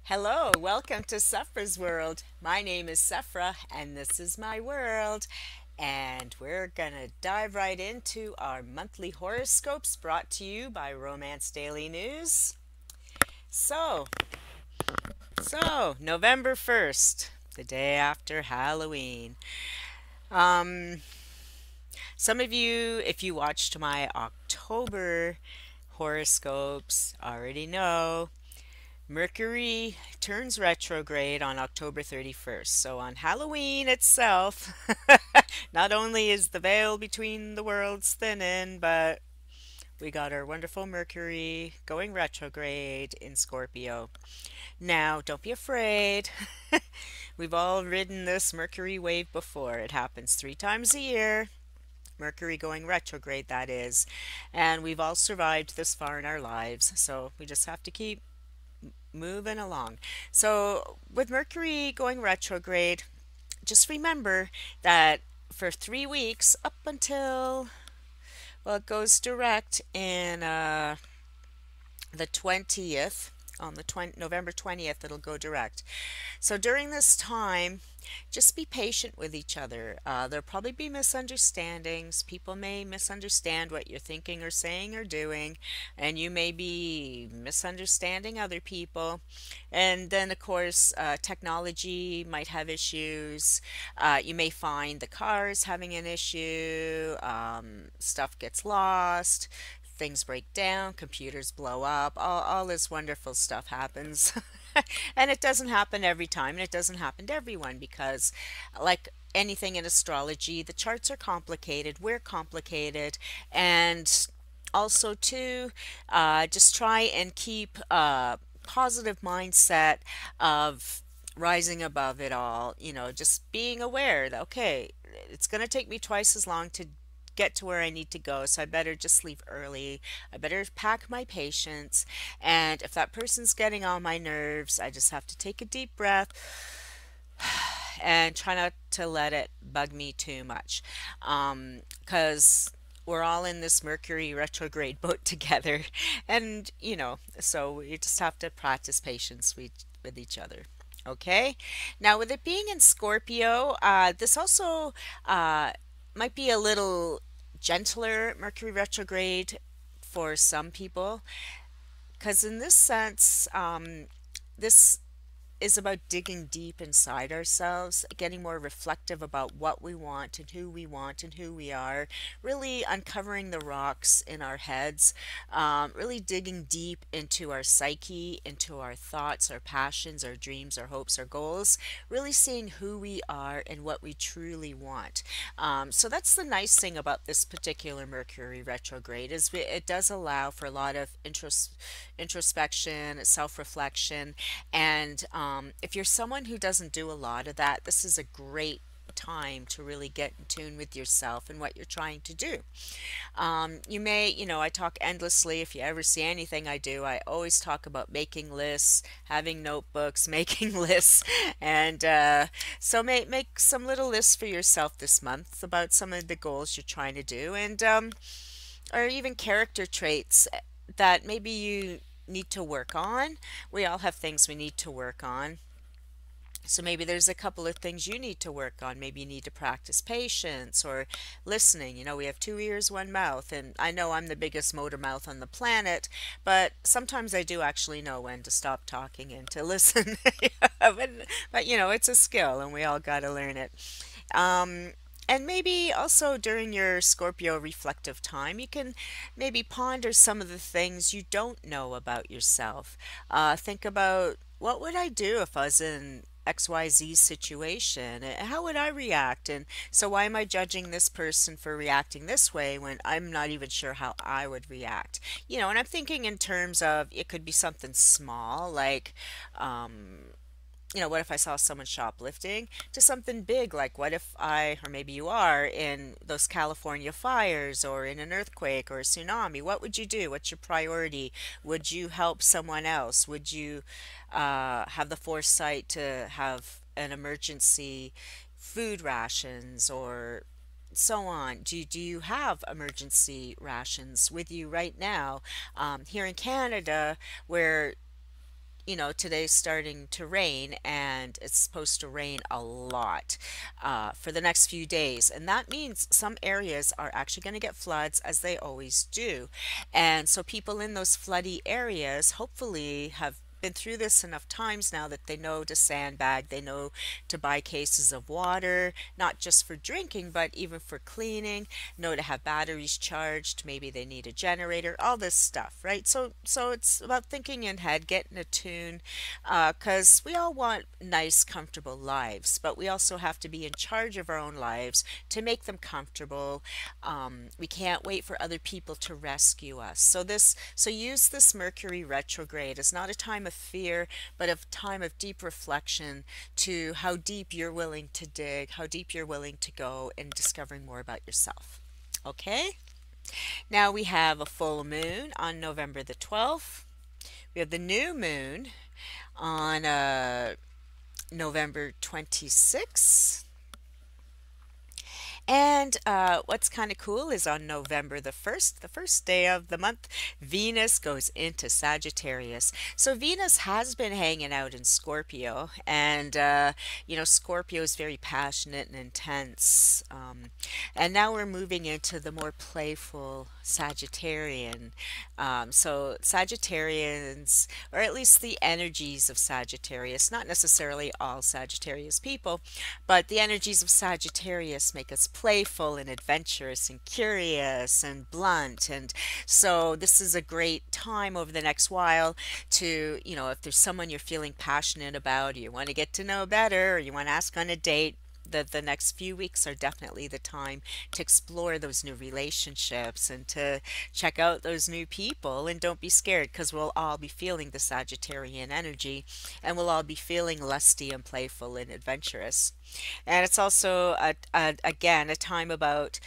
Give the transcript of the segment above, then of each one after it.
Hello, welcome to Sephra's World. My name is Sephra, and this is my world. And we're gonna dive right into our monthly horoscopes brought to you by Romance Daily News. So, November 1st, the day after Halloween. Um, some of you, if you watched my October horoscopes, already know Mercury turns retrograde on October 31st. So on Halloween itself, not only is the veil between the worlds thinning, but we got our wonderful Mercury going retrograde in Scorpio. Now, don't be afraid. We've all ridden this Mercury wave before. It happens 3 times a year. Mercury going retrograde, that is. And we've all survived this far in our lives. So we just have to keep moving along. So, with Mercury going retrograde, just remember that for 3 weeks up until, well, it goes direct in the 20th. On the November 20th, it'll go direct. So during this time, just be patient with each other. There'll probably be misunderstandings. People may misunderstand what you're thinking or saying or doing, and you may be misunderstanding other people. And then, of course, technology might have issues. You may find the car is having an issue, stuff gets lost, things break down, computers blow up, all this wonderful stuff happens. And it doesn't happen every time, and it doesn't happen to everyone because, like anything in astrology, the charts are complicated, we're complicated, and also, too, just try and keep a positive mindset of rising above it all, just being aware that, okay, it's going to take me twice as long to get to where I need to go, so I better just leave early. I better pack my patience. And if that person's getting on my nerves, I just have to take a deep breath and try not to let it bug me too much. Because we're all in this Mercury retrograde boat together. And, so we just have to practice patience with each other. Okay. Now, with it being in Scorpio, this also might be a little gentler Mercury retrograde for some people, because in this sense, this is about digging deep inside ourselves, getting more reflective about what we want and who we are, really uncovering the rocks in our heads, really digging deep into our psyche, into our thoughts, our passions, our dreams, our hopes, our goals, really seeing who we are and what we truly want. So that's the nice thing about this particular Mercury retrograde is it does allow for a lot of introspection, self-reflection, and if you're someone who doesn't do a lot of that, this is a great time to really get in tune with yourself and what you're trying to do. You may, I talk endlessly. If you ever see anything I do, I always talk about making lists, having notebooks, making lists, and so make some little lists for yourself this month about some of the goals you're trying to do, and or even character traits that maybe you need to work on. We all have things we need to work on. So maybe there's a couple of things you need to work on. Maybe you need to practice patience or listening. We have two ears, one mouth, and I know I'm the biggest motor mouth on the planet, but sometimes I do actually know when to stop talking and to listen. But it's a skill, and we all got to learn it. And maybe also during your Scorpio reflective time, you can maybe ponder some of the things you don't know about yourself. Think about, what would I do if I was in XYZ situation? How would I react? And so why am I judging this person for reacting this way when I'm not even sure how I would react? And I'm thinking in terms of, it could be something small, like, what if I saw someone shoplifting, to something big, like what if or maybe you are in those California fires or in an earthquake or a tsunami? What would you do? What's your priority? Would you help someone else? Would you have the foresight to have an emergency food rations or so on? Do you have emergency rations with you right now? Here in Canada, where today's starting to rain, and it's supposed to rain a lot for the next few days. And that means some areas are actually going to get floods, as they always do. And so people in those floody areas hopefully have been through this enough times now that they know to sandbag, they know to buy cases of water, not just for drinking, but even for cleaning, know to have batteries charged, maybe they need a generator, all this stuff, right? So it's about thinking in head, getting a tune, because we all want nice, comfortable lives, but we also have to be in charge of our own lives to make them comfortable. We can't wait for other people to rescue us. So use this Mercury retrograde as not a time of fear, but a time of deep reflection to how deep you're willing to dig, how deep you're willing to go in discovering more about yourself. Okay? Now we have a full moon on November the 12th. We have the new moon on November 26th. And what's kind of cool is on November the 1st day of the month, Venus goes into Sagittarius. So Venus has been hanging out in Scorpio, and Scorpio is very passionate and intense. And now we're moving into the more playful Sagittarian. So Sagittarians, or at least the energies of Sagittarius, not necessarily all Sagittarius people, but the energies of Sagittarius make us playful and adventurous and curious and blunt. And so this is a great time over the next while to, if there's someone you're feeling passionate about, or you want to get to know better, or you want to ask on a date, the next few weeks are definitely the time to explore those new relationships and to check out those new people. And don't be scared, because we'll all be feeling the Sagittarian energy, and we'll all be feeling lusty and playful and adventurous. And it's also again a time about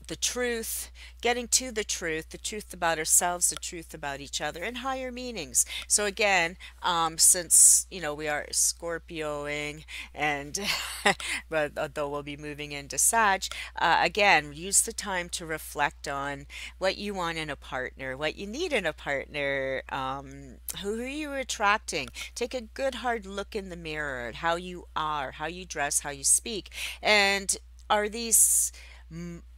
the truth, getting to the truth about ourselves, the truth about each other, and higher meanings. So again, since we are Scorpioing, and but although we'll be moving into Sag, again, use the time to reflect on what you want in a partner, what you need in a partner, who are you attracting. Take a good hard look in the mirror at how you are, how you dress, how you speak, and are these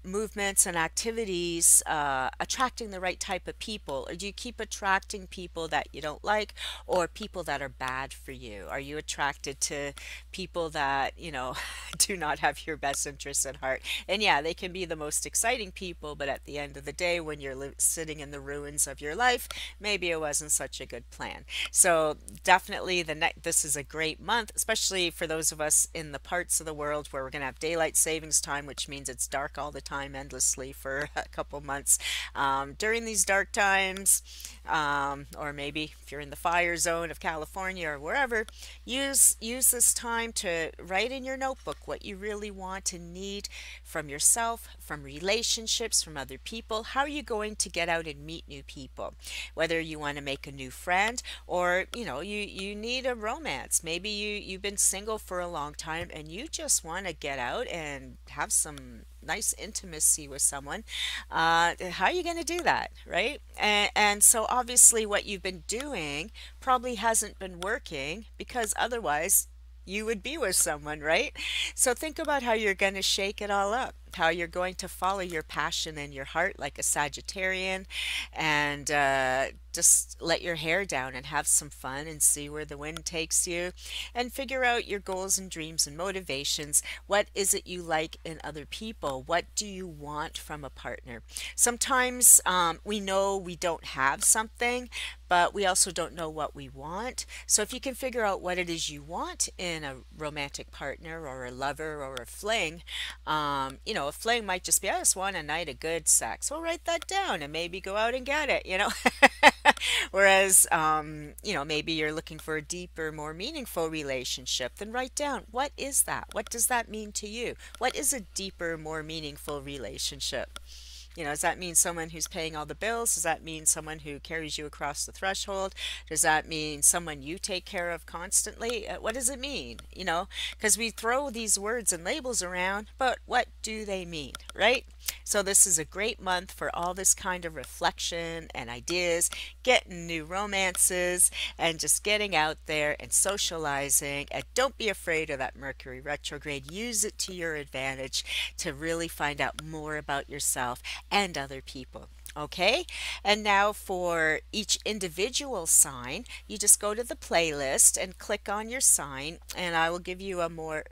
movements and activities attracting the right type of people, or do you keep attracting people that you don't like, or people that are bad for you? Are you attracted to people that do not have your best interests at heart? And yeah, they can be the most exciting people, but at the end of the day, when you're sitting in the ruins of your life, maybe it wasn't such a good plan. So definitely this is a great month, especially for those of us in the parts of the world where we're going to have daylight savings time, which means it's dark all the time endlessly for a couple months. During these dark times, or maybe if you're in the fire zone of California or wherever, use this time to write in your notebook what you really want and need from yourself, from relationships, from other people. How are you going to get out and meet new people? Whether you want to make a new friend, or you need a romance. Maybe you've been single for a long time and you just want to get out and have some nice intimacy with someone. How are you going to do that, right? And so obviously what you've been doing probably hasn't been working, because otherwise you would be with someone, right? So think about how you're going to shake it all up, how you're going to follow your passion and your heart like a Sagittarian, and just let your hair down and have some fun and see where the wind takes you, and figure out your goals and dreams and motivations. What is it you like in other people? What do you want from a partner? Sometimes we know we don't have something, but we also don't know what we want. So if you can figure out what it is you want in a romantic partner or a lover or a fling, a fling might just be, I just want a night of good sex. Well, write that down and maybe go out and get it. Whereas, maybe you're looking for a deeper, more meaningful relationship, then write down, what is that? What does that mean to you? What is a deeper, more meaningful relationship? Does that mean someone who's paying all the bills? Does that mean someone who carries you across the threshold? Does that mean someone you take care of constantly? What does it mean? Because we throw these words and labels around, but what do they mean, right? So this is a great month for all this kind of reflection and ideas, getting new romances, and just getting out there and socializing. And don't be afraid of that Mercury retrograde. Use it to your advantage to really find out more about yourself and other people. Okay, and now for each individual sign, you just go to the playlist and click on your sign, and I will give you a more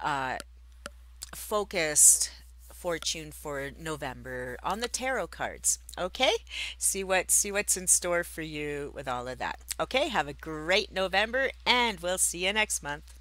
uh, focused fortune for November on the tarot cards. Okay? See what's in store for you with all of that. Okay? Have a great November and we'll see you next month.